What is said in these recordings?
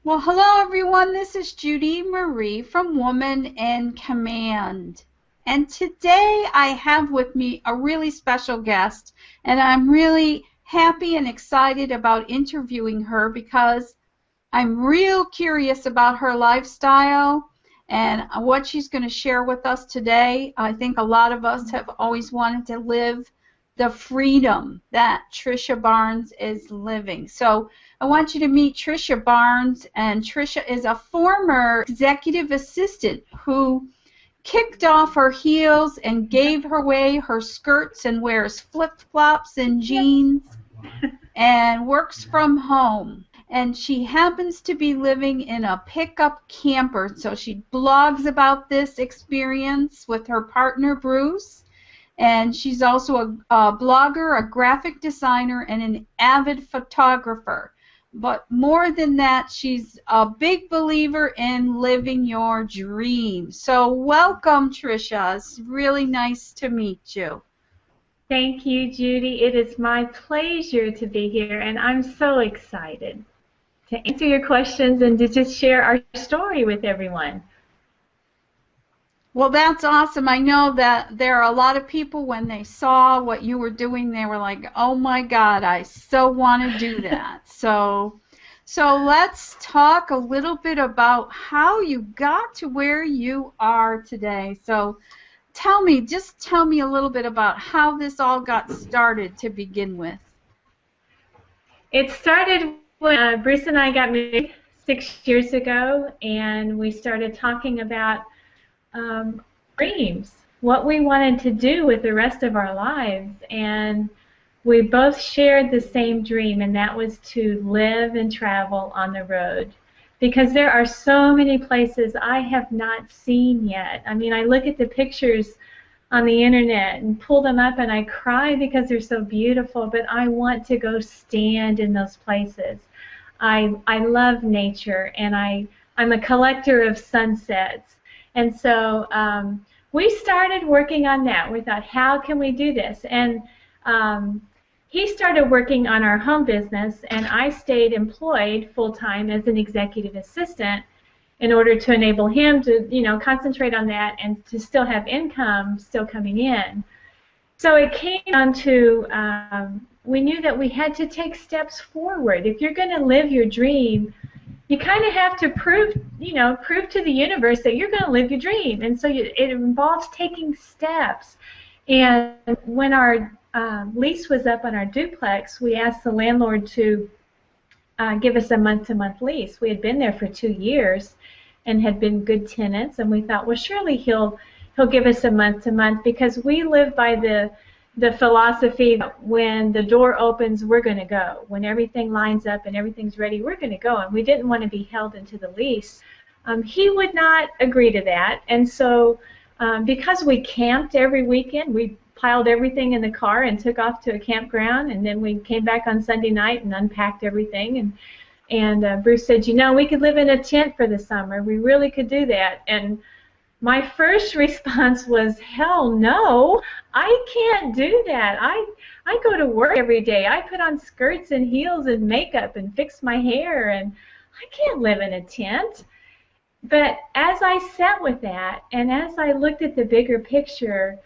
Well, hello everyone. This is Judy Marie from Woman in Command. And today I have with me a really special guest, and I'm really happy and excited about interviewing her because I'm real curious about her lifestyle and what she's going to share with us today. I think a lot of us have always wanted to live the freedom that Trisha Barnes is living. So I want you to meet Trisha Barnes, and Trisha is a former executive assistant who kicked off her heels and gave away her skirts and wears flip-flops and jeans and works from home. And she happens to be living in a pickup camper, so she blogs about this experience with her partner Bruce. And she's also a blogger, a graphic designer, and an avid photographer. But more than that, she's a big believer in living your dream. So welcome, Trisha. It's really nice to meet you. Thank you, Judy. It is my pleasure to be here, and I'm so excited to answer your questions and to just share our story with everyone. Well, that's awesome. I know that there are a lot of people, when they saw what you were doing, they were like, oh my God, I so want to do that. So let's talk a little bit about how you got to where you are today. So just tell me a little bit about how this all got started to begin with. It started when Bruce and I got married 6 years ago, and we started talking about dreams, what we wanted to do with the rest of our lives, and we both shared the same dream, and that was to live and travel on the road, because there are so many places I have not seen yet. I mean, I look at the pictures on the internet and pull them up and I cry because they're so beautiful, but I want to go stand in those places. I love nature, and I'm a collector of sunsets. And so we started working on that. We thought, how can we do this? And he started working on our home business, and I stayed employed full-time as an executive assistant in order to enable him to, concentrate on that and to still have income still coming in. So it came down to we knew that we had to take steps forward. If you're going to live your dream, you kind of have to prove to the universe that you're going to live your dream. And so it involves taking steps. And when our lease was up on our duplex, we asked the landlord to give us a month-to-month lease. We had been there for 2 years and had been good tenants, and we thought, well, surely he'll give us a month-to-month, because we live by the philosophy that when the door opens, we're going to go. When everything lines up and everything's ready, we're going to go, and we didn't want to be held into the lease. He would not agree to that, and so because we camped every weekend, we piled everything in the car and took off to a campground, and then we came back on Sunday night and unpacked everything, and Bruce said, we could live in a tent for the summer. We really could do that. And my first response was, hell no, I can't do that. I go to work every day. I put on skirts and heels and makeup and fix my hair, and I can't live in a tent. But as I sat with that, and as I looked at the bigger picture,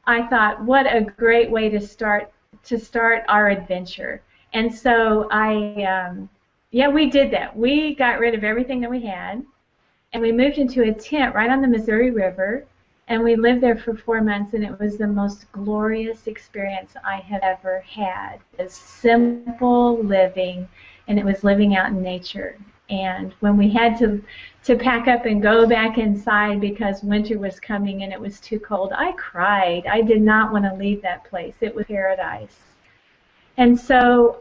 I thought, what a great way to start our adventure. And so we did that. We got rid of everything that we had, and we moved into a tent right on the Missouri River, and we lived there for 4 months, and it was the most glorious experience I have ever had. It was simple living, and it was living out in nature. And when we had to pack up and go back inside because winter was coming and it was too cold, I cried. I did not want to leave that place. It was paradise. And so,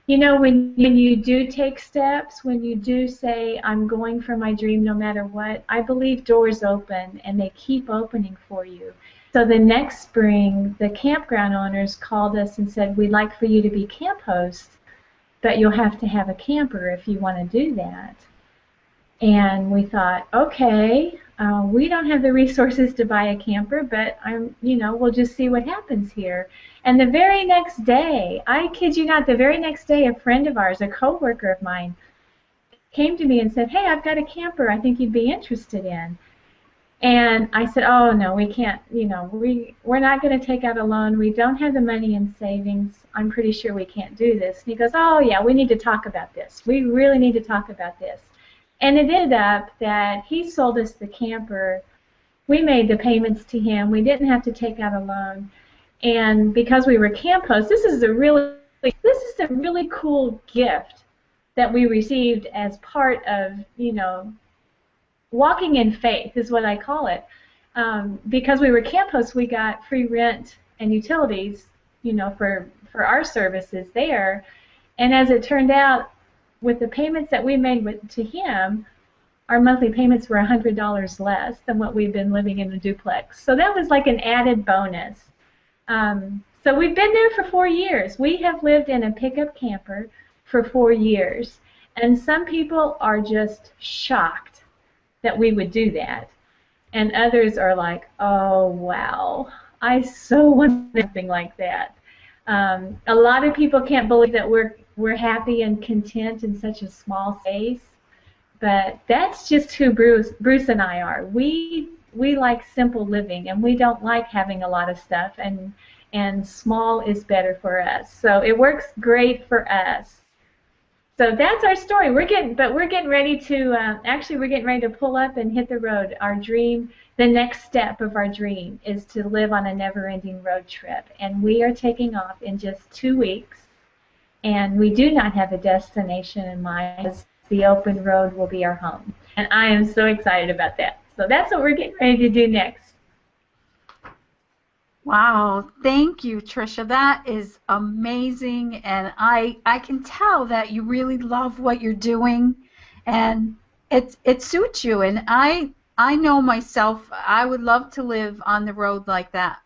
when you do take steps, when you do say, I'm going for my dream no matter what, I believe doors open, and they keep opening for you. So the next spring, the campground owners called us and said, we'd like for you to be camp host, but you'll have to have a camper if you want to do that. And we thought, okay, we don't have the resources to buy a camper, but we'll just see what happens here. And the very next day, I kid you not, the very next day, a friend of ours, a coworker of mine, came to me and said, "Hey, I've got a camper I think you'd be interested in." And I said, "Oh no, we can't. We're not going to take out a loan. We don't have the money in savings. I'm pretty sure we can't do this." And he goes, "Oh yeah, we need to talk about this. We really need to talk about this." And it ended up that he sold us the camper. We made the payments to him. We didn't have to take out a loan. And because we were camp hosts, this is a really cool gift that we received as part of, walking in faith is what I call it. Because we were camp hosts, we got free rent and utilities, for our services there. And as it turned out, with the payments that we made to him, our monthly payments were $100 less than what we've been living in the duplex. So that was like an added bonus. So we've been there for 4 years. We have lived in a pickup camper for 4 years. And some people are just shocked that we would do that. And others are like, "Oh, wow, I so want something like that." A lot of people can't believe that we're happy and content in such a small space. But that's just who Bruce and I are. We like simple living, and we don't like having a lot of stuff, and small is better for us. So it works great for us. So that's our story. We're getting ready to pull up and hit the road. Our dream, the next step of our dream, is to live on a never-ending road trip, and we are taking off in just 2 weeks. And we do not have a destination in mind. The open road will be our home, and I am so excited about that. So that's what we're getting ready to do next. Wow, thank you, Trisha. That is amazing, and I can tell that you really love what you're doing, and it suits you. And I know myself, I would love to live on the road like that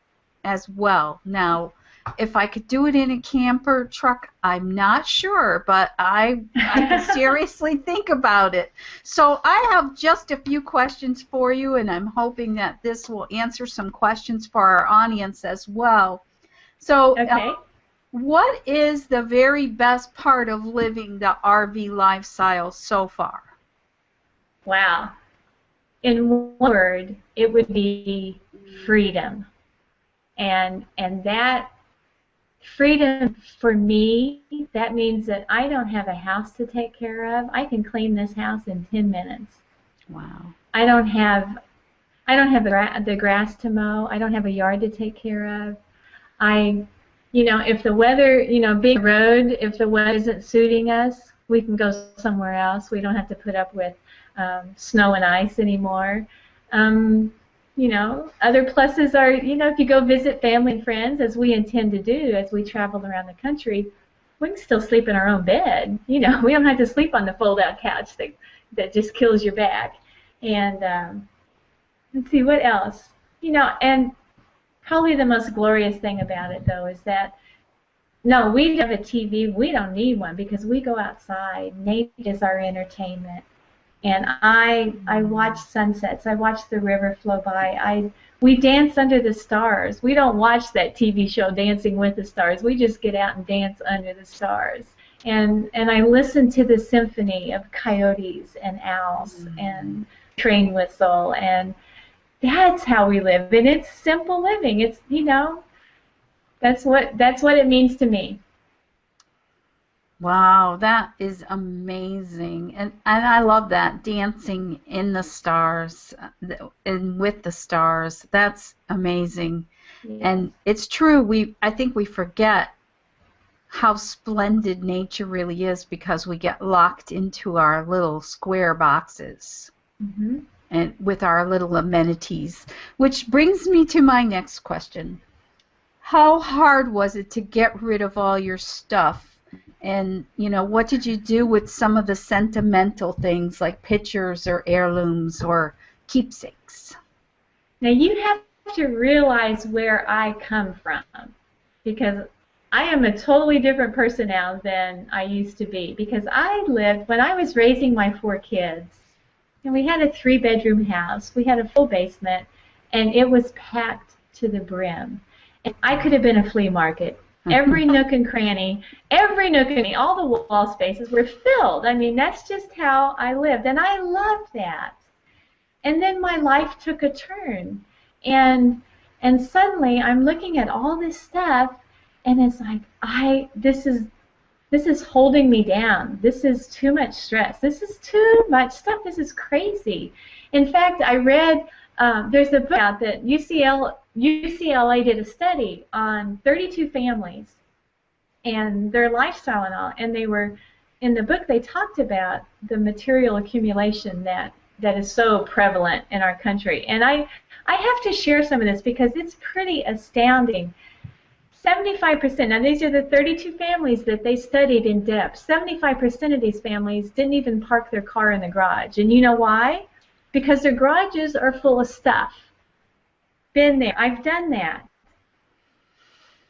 as well. Now, if I could do it in a camper truck, I'm not sure, but I could seriously think about it. So I have just a few questions for you, and I'm hoping that this will answer some questions for our audience as well. So, okay. What is the very best part of living the RV lifestyle so far? Wow. In one word, it would be freedom. And that freedom for me, that means that I don't have a house to take care of. I can clean this house in 10 minutes. Wow. I don't have the grass to mow. I don't have a yard to take care of. If the weather, being on the road, if the weather isn't suiting us, we can go somewhere else. We don't have to put up with snow and ice anymore. Other pluses are, if you go visit family and friends, as we intend to do as we travel around the country, we can still sleep in our own bed. We don't have to sleep on the fold-out couch that just kills your back. And let's see, what else? And probably the most glorious thing about it, though, is that, no, we have a TV. We don't need one because we go outside. Nature is our entertainment. And I watch sunsets. I watch the river flow by. We dance under the stars. We don't watch that TV show Dancing with the Stars. We just get out and dance under the stars. And I listen to the symphony of coyotes and owls and train whistle. And that's how we live. And it's simple living. It's, that's what it means to me. Wow, that is amazing, and I love that, dancing in the stars and with the stars. That's amazing, and it's true. I think we forget how splendid nature really is because we get locked into our little square boxes and with our little amenities. Which brings me to my next question: how hard was it to get rid of all your stuff? And, what did you do with some of the sentimental things like pictures or heirlooms or keepsakes? Now, you have to realize where I come from, because I am a totally different person now than I used to be, because when I was raising my 4 kids, and we had a 3-bedroom house, we had a full basement, and it was packed to the brim. And I could have been a flea market. Every nook and cranny, all the wall spaces were filled. I mean, that's just how I lived, and I loved that. And then my life took a turn, and suddenly I'm looking at all this stuff, and it's like this is holding me down. This is too much stress. This is too much stuff. This is crazy. In fact, I read there's a book out that UCLA did a study on 32 families and their lifestyle and all, and they were in the book they talked about the material accumulation that is so prevalent in our country. And I have to share some of this because it's pretty astounding. 75%, now these are the 32 families that they studied in depth. 75% of these families didn't even park their car in the garage. And you know why? Because their garages are full of stuff. Been there. I've done that.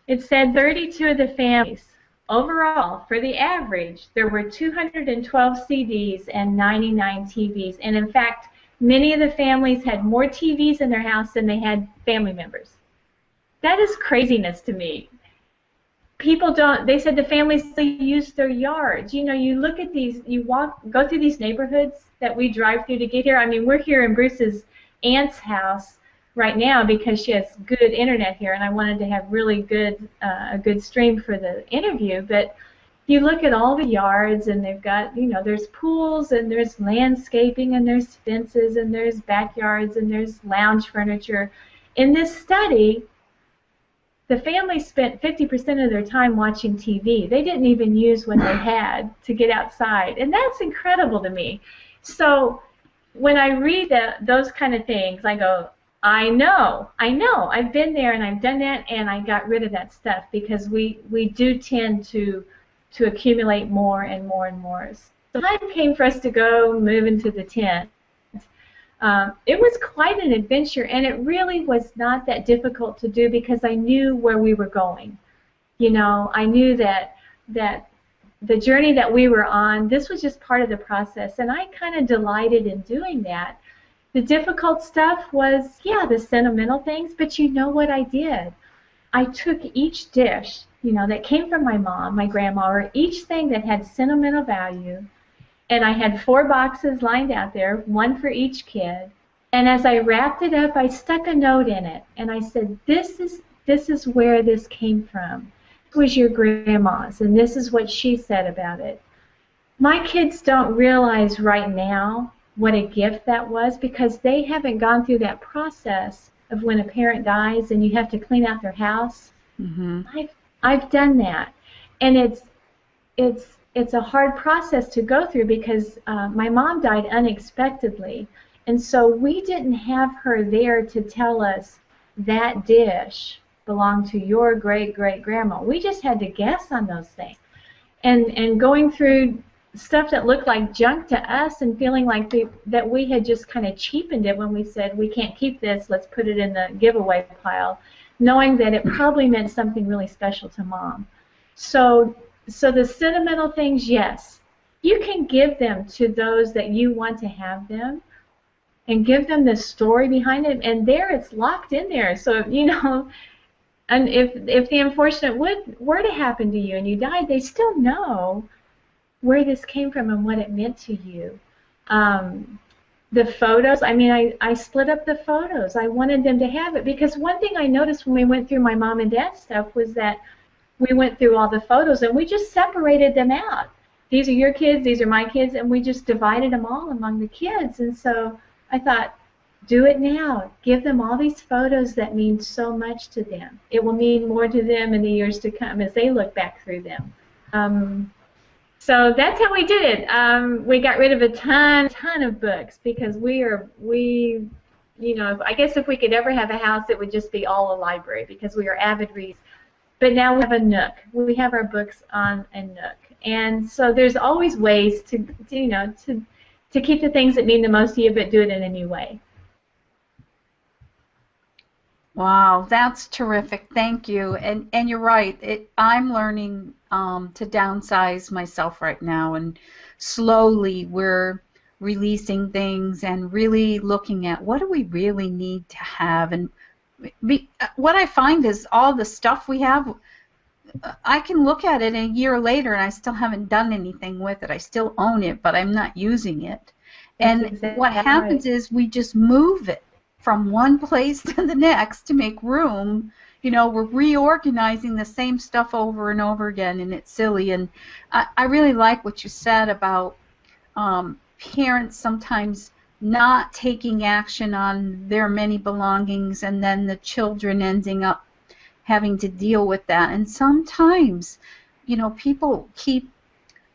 It said 32 of the families. Overall, for the average, there were 212 CDs and 99 TVs. And in fact, many of the families had more TVs in their house than they had family members. That is craziness to me. People don't, they said the families still use their yards. You know, you look at these, go through these neighborhoods that we drive through to get here. I mean, we're here in Bruce's aunt's house right now because she has good internet here, and I wanted to have really good, a good stream for the interview. But you look at all the yards, and they've got, you know, there's pools, and there's landscaping, and there's fences, and there's backyards, and there's lounge furniture. In this study, the family spent 50% of their time watching TV. They didn't even use what they had to get outside, and that's incredible to me. So when I read those kind of things, I go, I know, I've been there and I've done that, and I got rid of that stuff because we do tend to accumulate more and more and more. So the time came for us to go move into the tent. It was quite an adventure, and it really was not that difficult to do because I knew where we were going. You know, I knew that the journey that we were on, this was just part of the process, and I kind of delighted in doing that. The difficult stuff was, yeah, the sentimental things, but you know what I did? I took each dish, you know, that came from my mom, my grandma, or each thing that had sentimental value, and I had 4 boxes lined out there, one for each kid. And as I wrapped it up, I stuck a note in it, and I said, this is where this came from. It was your grandma's, and this is what she said about it. My kids don't realize right now what a gift that was because they haven't gone through that process of when a parent dies and you have to clean out their house. Mm-hmm. I've done that, and it's a hard process to go through because my mom died unexpectedly, and so we didn't have her there to tell us that dish belonged to your great-great-grandma. We just had to guess on those things. And going through stuff that looked like junk to us and feeling like that we had just kind of cheapened it when we said, we can't keep this, let's put it in the giveaway pile, knowing that it probably meant something really special to Mom. So the sentimental things, yes, you can give them to those that you want to have them and give them the story behind it, and there it's locked in there. So, you know, and if the unfortunate were to happen to you and you died, they still know where this came from and what it meant to you. The photos, I mean, I split up the photos. I wanted them to have it because one thing I noticed when we went through my mom and dad's stuff was that we went through all the photos and we just separated them out. These are your kids, these are my kids, and we just divided them all among the kids. And so I thought, do it now. Give them all these photos that mean so much to them. It will mean more to them in the years to come as they look back through them. So that's how we did it. We got rid of a ton of books because we, you know, I guess if we could ever have a house, it would just be all a library because we are avid readers. But now we have a nook. We have our books on a nook, and so there's always ways to you know, to keep the things that mean the most to you, but do it in a new way. Wow, that's terrific. Thank you. And you're right. I'm learning to downsize myself right now, and slowly we're releasing things and really looking at what do we really need to have. And what I find is all the stuff we have, I can look at it a year later and I still haven't done anything with it. I still own it, but I'm not using it. That's And what exactly happens right. is we just move it from one place to the next to make room. You know, we're reorganizing the same stuff over and over again, and it's silly. And I really like what you said about parents sometimes not taking action on their many belongings, and then the children ending up having to deal with that. And sometimes, you know, people keep,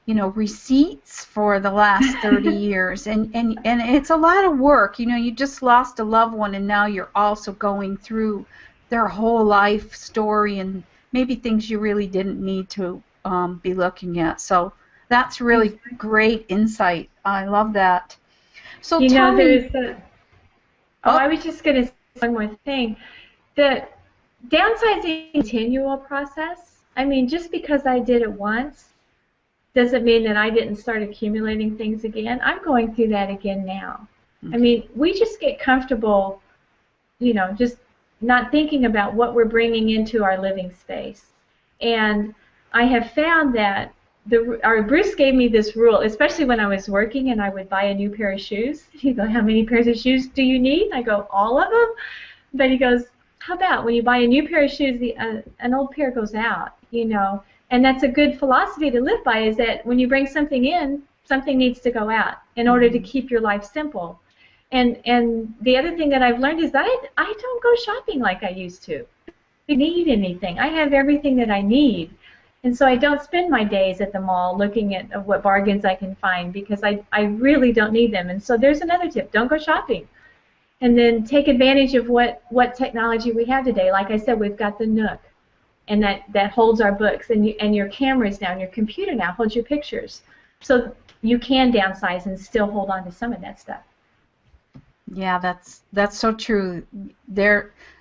you know, receipts for the last 30 years, and it's a lot of work. You know, you just lost a loved one, and now you're also going through their whole life story and maybe things you really didn't need to be looking at. So that's really Exactly. great insight. I love that. So You tell know, me, there's a, oh, oh, I was just going to say one more thing. The downsizing is a continual process. I mean, just because I did it once doesn't mean that I didn't start accumulating things again. I'm going through that again now. I okay. mean, we just get comfortable, you know, just not thinking about what we're bringing into our living space. And I have found that our Bruce gave me this rule, especially when I was working and I would buy a new pair of shoes. He'd go, "How many pairs of shoes do you need?" I go, "All of them." But he goes, "How about when you buy a new pair of shoes, an old pair goes out, you know?" And that's a good philosophy to live by, is that when you bring something in, something needs to go out in order to Mhm. keep your life simple. And the other thing that I've learned is that I don't go shopping like I used to. I don't need anything. I have everything that I need. And so I don't spend my days at the mall looking at what bargains I can find, because I really don't need them. And so there's another tip. Don't go shopping. And then take advantage of what technology we have today. Like I said, we've got the Nook, and that holds our books, and your cameras now, and your computer now holds your pictures. So you can downsize and still hold on to some of that stuff. Yeah, that's so true.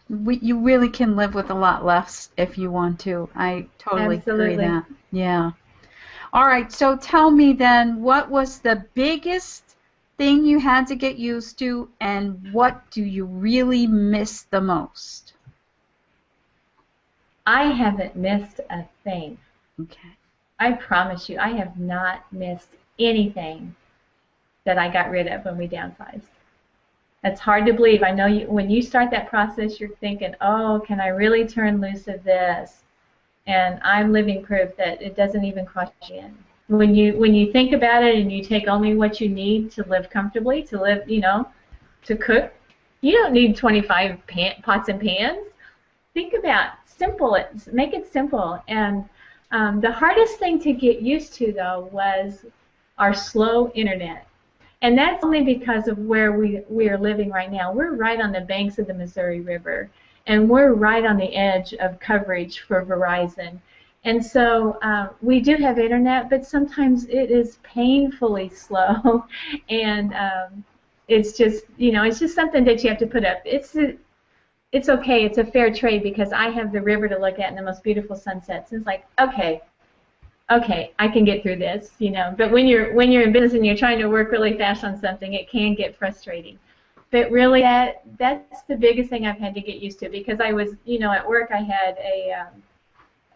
You really can live with a lot less if you want to. I totally agree Absolutely. that. Yeah. All right, so tell me then, what was the biggest thing you had to get used to, and what do you really miss the most? I haven't missed a thing. Okay. I promise you, I have not missed anything that I got rid of when we downsized. That's hard to believe. I know when you start that process, you're thinking, "Oh, can I really turn loose of this?" And I'm living proof that it doesn't even cross your mind. When you think about it and you take only what you need to live comfortably, to live, you know, to cook, you don't need 25 pots and pans. Think about simple. Make it simple. And the hardest thing to get used to, though, was our slow internet. And that's only because of where we are living right now. We're right on the banks of the Missouri River, and we're right on the edge of coverage for Verizon. And so we do have internet, but sometimes it is painfully slow, and it's just, you know, it's just something that you have to put up. It's okay. It's a fair trade, because I have the river to look at and the most beautiful sunsets. And it's like, okay, I can get through this, you know. But when you're in business and you're trying to work really fast on something, it can get frustrating. But really, that's the biggest thing I've had to get used to, because I was, you know, at work I had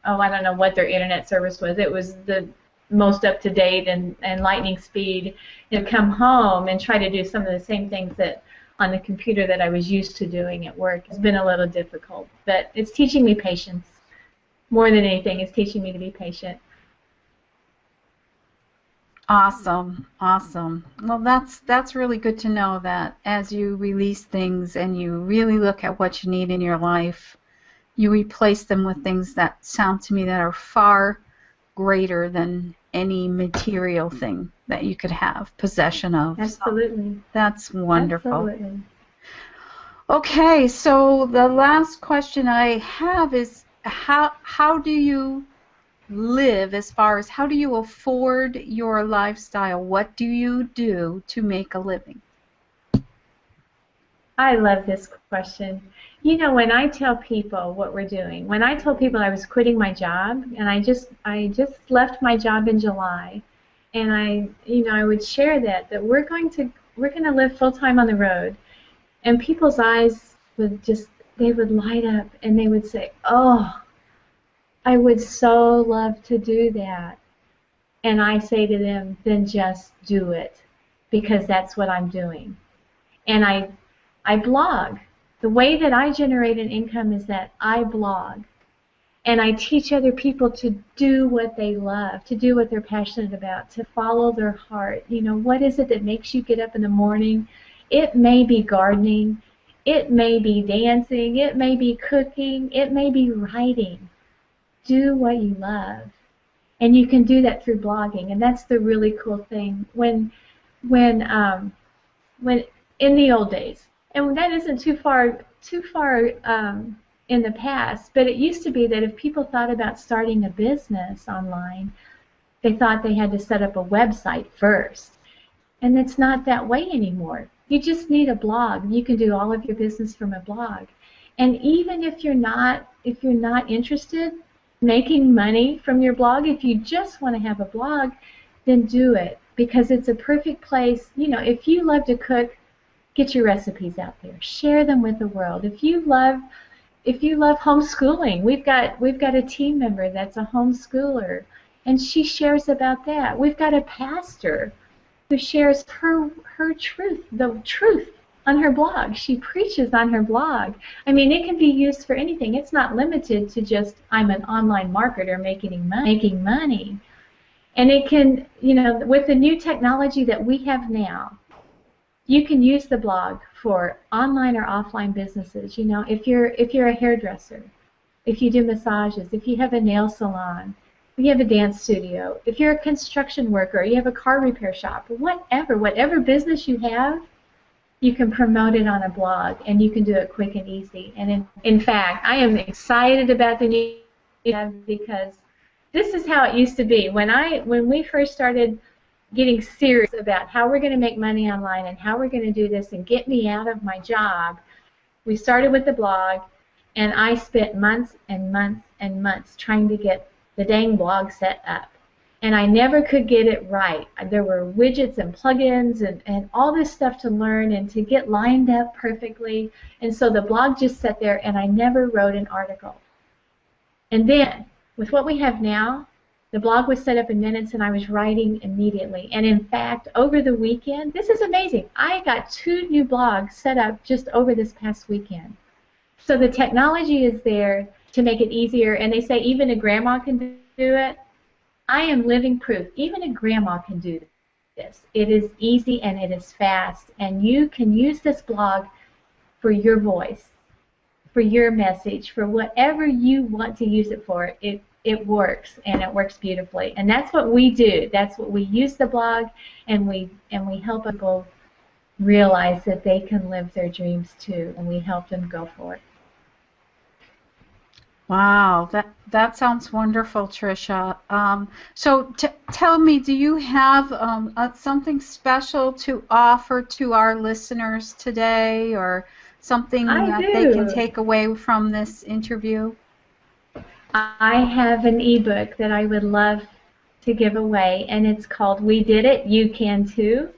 I don't know what their internet service was. It was the most up to date and lightning speed. You know, come home and try to do some of the same things that on the computer that I was used to doing at work. It's been a little difficult, but it's teaching me patience. More than anything, it's teaching me to be patient. Awesome, awesome. Well, that's really good to know that as you release things and you really look at what you need in your life, you replace them with things that sound to me that are far greater than any material thing that you could have possession of. So Absolutely. that's wonderful. Absolutely. Okay, so the last question I have is how do you live, as far as how do you afford your lifestyle? What do you do to make a living? I love this question. You know, when I tell people what we're doing, when I told people I was quitting my job, and I just left my job in July, and I would share that we're going to live full time on the road, and people's eyes would just, they would light up, and they would say, "Oh, I would so love to do that. And I say to them, then just do it, because that's what I'm doing. And I blog. The way that I generate an income is that I blog. And I teach other people to do what they love, to do what they're passionate about, to follow their heart. You know, what is it that makes you get up in the morning? It may be gardening. It may be dancing. It may be cooking. It may be writing. Do what you love. And you can do that through blogging. And that's the really cool thing. When in the old days, and that isn't too far in the past, but it used to be that if people thought about starting a business online, they thought they had to set up a website first. And it's not that way anymore. You just need a blog. You can do all of your business from a blog. And even if you're not interested in making money from your blog, if you just want to have a blog, then do it, because it's a perfect place. You know, if you love to cook, get your recipes out there. Share them with the world. If you love homeschooling, we've got a team member that's a homeschooler, and she shares about that. We've got a pastor who shares her truth, the truth, on her blog. She preaches on her blog. I mean, it can be used for anything. It's not limited to just, I'm an online marketer making money. And it can, you know, with the new technology that we have now, you can use the blog for online or offline businesses. You know, if you're a hairdresser, if you do massages, if you have a nail salon, if you have a dance studio, if you're a construction worker, you have a car repair shop, whatever business you have, you can promote it on a blog, and you can do it quick and easy. And in fact, I am excited about the new because this is how it used to be. When we first started getting serious about how we're going to make money online and how we're going to do this and get me out of my job, we started with the blog, and I spent months and months and months trying to get the dang blog set up. And I never could get it right. There were widgets and plugins and all this stuff to learn and to get lined up perfectly. And so the blog just sat there, and I never wrote an article. And then, with what we have now, the blog was set up in minutes, and I was writing immediately. And in fact, over the weekend, this is amazing, I got 2 new blogs set up just over this past weekend. So the technology is there to make it easier, and they say even a grandma can do it. I am living proof. Even a grandma can do this. It is easy and it is fast, and you can use this blog for your voice, for your message, for whatever you want to use it for. It works, and it works beautifully. And that's what we do. That's what we use the blog, and we help people realize that they can live their dreams too, and we help them go for it. Wow, that sounds wonderful, Trisha. So tell me, do you have something special to offer to our listeners today, or something that they can take away from this interview? I have an ebook that I would love to give away, and it's called We Did It, You Can Too.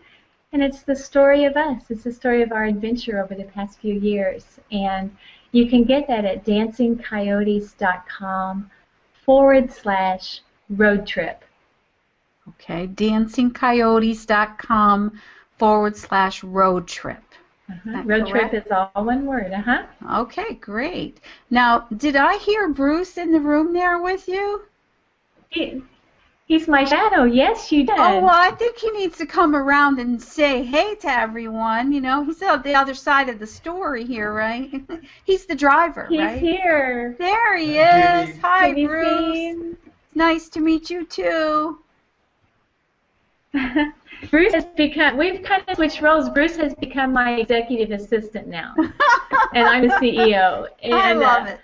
And it's the story of us. It's the story of our adventure over the past few years. And you can get that at dancingcoyotes.com/roadtrip. Okay, dancingcoyotes.com/roadtrip. Road trip is all one word. Okay, great. Now, did I hear Bruce in the room there with you? He's my shadow. Yes, you did. Oh, well, I think he needs to come around and say hey to everyone. You know, he's on the other side of the story here, right? He's the driver, right? He's here. There he is. Hi, Bruce. Nice to meet you, too. Bruce has become, we've kind of switched roles. Bruce has become my executive assistant now, and I'm the CEO. And, I love it.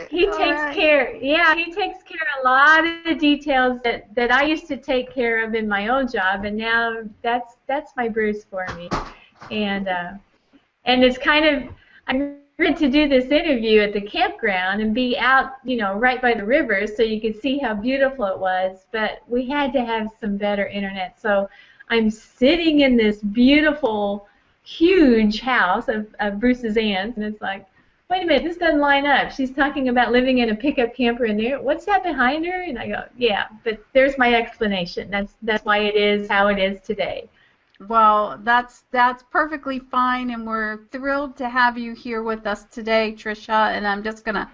He takes care of a lot of the details that I used to take care of in my own job, and now that's my Bruce for me. And it's kind of, I'm ready to do this interview at the campground and be out, you know, right by the river so you could see how beautiful it was, but we had to have some better internet. So I'm sitting in this beautiful, huge house of Bruce's aunt's, and it's like, wait a minute, this doesn't line up. She's talking about living in a pickup camper in there. What's that behind her? And I go, yeah, but there's my explanation. That's why it is how it is today. Well, that's perfectly fine, and we're thrilled to have you here with us today, Trisha, and I'm just going to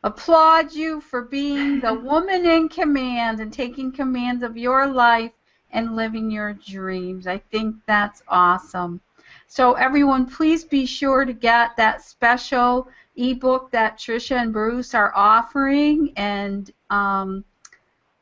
applaud you for being the woman in command and taking command of your life and living your dreams. I think that's awesome. So everyone, please be sure to get that special ebook that Trisha and Bruce are offering, and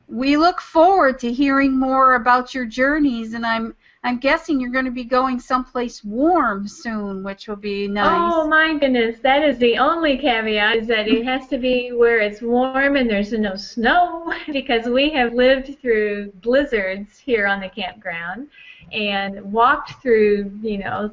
we look forward to hearing more about your journeys, and I'm guessing you're going to be going someplace warm soon, which will be nice. Oh my goodness, that is the only caveat, is that it has to be where it's warm and there's no snow, because we have lived through blizzards here on the campground and walked through,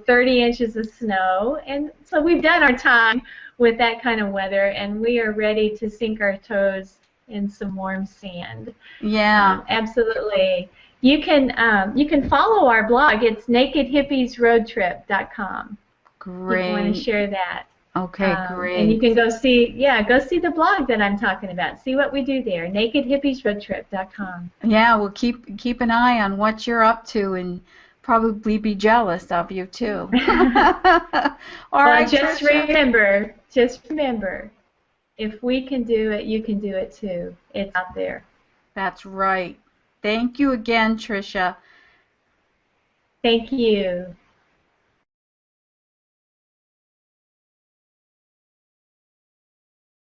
30 inches of snow, and so we've done our time with that kind of weather, and we are ready to sink our toes in some warm sand. Yeah. Absolutely. You can follow our blog. It's nakedhippiesroadtrip.com. Great. If you want to share that. Okay, great. And you can go see the blog that I'm talking about. See what we do there. nakedhippiesroadtrip.com. Yeah, we'll keep an eye on what you're up to and probably be jealous of you too. All right, just Trisha. remember, if we can do it, you can do it too. It's out there. That's right. Thank you again, Trisha. Thank you.